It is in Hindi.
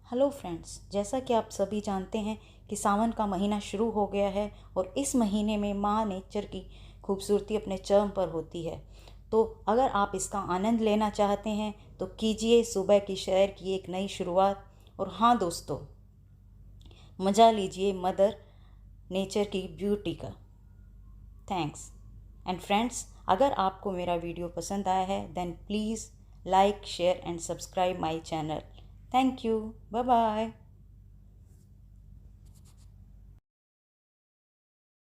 हेलो फ्रेंड्स, जैसा कि आप सभी जानते हैं कि सावन का महीना शुरू हो गया है और इस महीने में माँ नेचर की खूबसूरती अपने चरम पर होती है। तो अगर आप इसका आनंद लेना चाहते हैं तो कीजिए सुबह की सैर की एक नई शुरुआत। और हाँ दोस्तों, मज़ा लीजिए मदर नेचर की ब्यूटी का। थैंक्स। एंड फ्रेंड्स, अगर आपको मेरा वीडियो पसंद आया है then please like, share and subscribe my channel. Thank you. Bye bye.